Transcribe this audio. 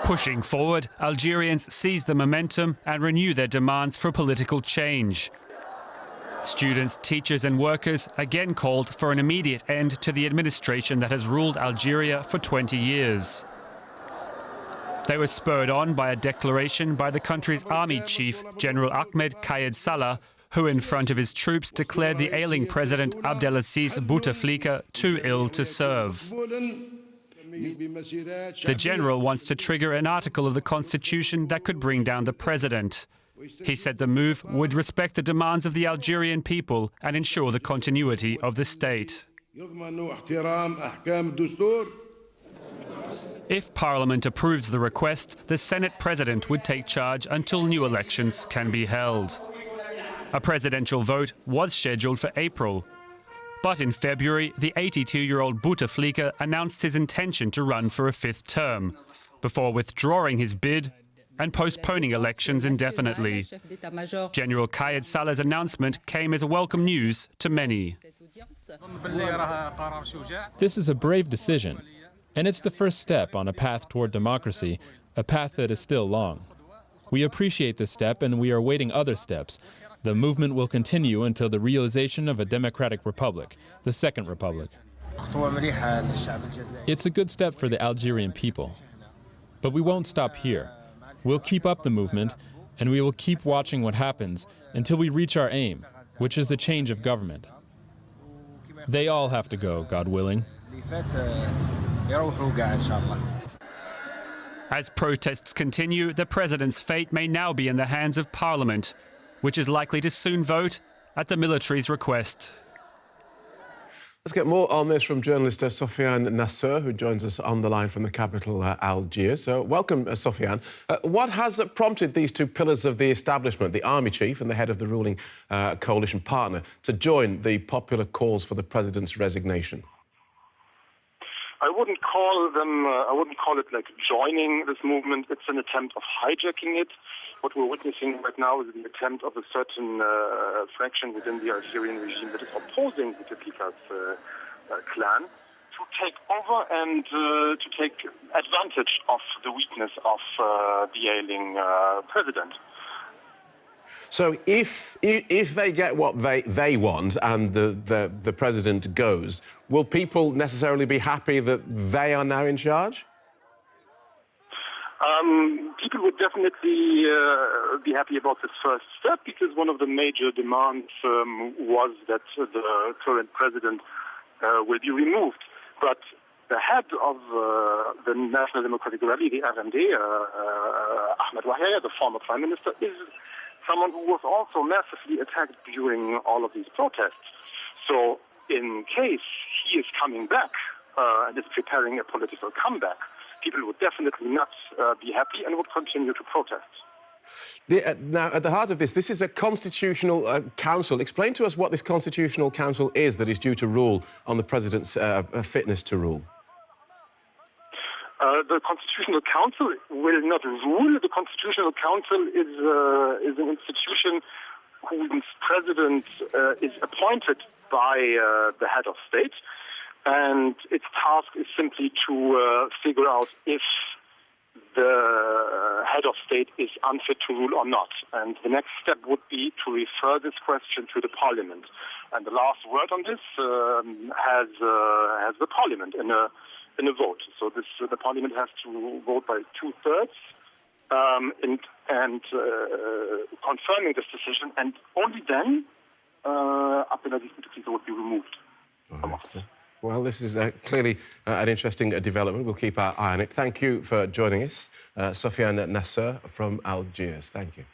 Pushing forward, Algerians seize the momentum and renew their demands for political change. Students, teachers and workers again called for an immediate end to the administration that has ruled Algeria for 20 years. They were spurred on by a declaration by the country's army chief, General Ahmed Kayed Salah, who in front of his troops declared the ailing president Abdelaziz Bouteflika too ill to serve. The general wants to trigger an article of the constitution that could bring down the president. He said the move would respect the demands of the Algerian people and ensure the continuity of the state. If Parliament approves the request, the Senate president would take charge until new elections can be held. A presidential vote was scheduled for April. But in February, the 82-year-old Bouteflika announced his intention to run for a fifth term, before withdrawing his bid and postponing elections indefinitely. General Kayed Salah's announcement came as a welcome news to many. This is a brave decision, and it's the first step on a path toward democracy, a path that is still long. We appreciate this step, and we are awaiting other steps. The movement will continue until the realization of a democratic republic, the Second Republic. It's a good step for the Algerian people. But we won't stop here. We'll keep up the movement, and we will keep watching what happens until we reach our aim, which is the change of government. They all have to go, God willing. As protests continue, the president's fate may now be in the hands of Parliament, which is likely to soon vote at the military's request. Let's get more on this from journalist Sofiane Nasser, who joins us on the line from the capital, Algiers. So, welcome, Sofiane. What has prompted these two pillars of the establishment, the army chief and the head of the ruling coalition partner, to join the popular calls for the president's resignation? I wouldn't call it like joining this movement. It's an attempt of hijacking it. What we're witnessing right now is the attempt of a certain fraction within the Algerian regime that is opposing Bouteflika's clan to take over and to take advantage of the weakness of the ailing president. So if they get what they want and the president goes, will people necessarily be happy that they are now in charge? People would definitely be happy about this first step, because one of the major demands was that the current president will be removed. But the head of the National Democratic Rally, the RND, Ahmed Wahia, the former prime minister, is someone who was also massively attacked during all of these protests. So in case he is coming back and is preparing a political comeback, people would definitely not be happy and would continue to protest. Now, at the heart of this is a constitutional council. Explain to us what this constitutional council is that is due to rule on the president's fitness to rule. The Constitutional Council will not rule. The Constitutional Council is an institution whose president is appointed by the head of state, and its task is simply to figure out if the head of state is unfit to rule or not. And the next step would be to refer this question to the parliament. And the last word on this has the parliament in a vote. So the parliament has to vote by 2/3 and confirming this decision, and only then Abdelaziz Bouteflika would be removed from office. Well, this is clearly an interesting development. We'll keep our eye on it. Thank you for joining us, Sofiane Nasser from Algiers. Thank you.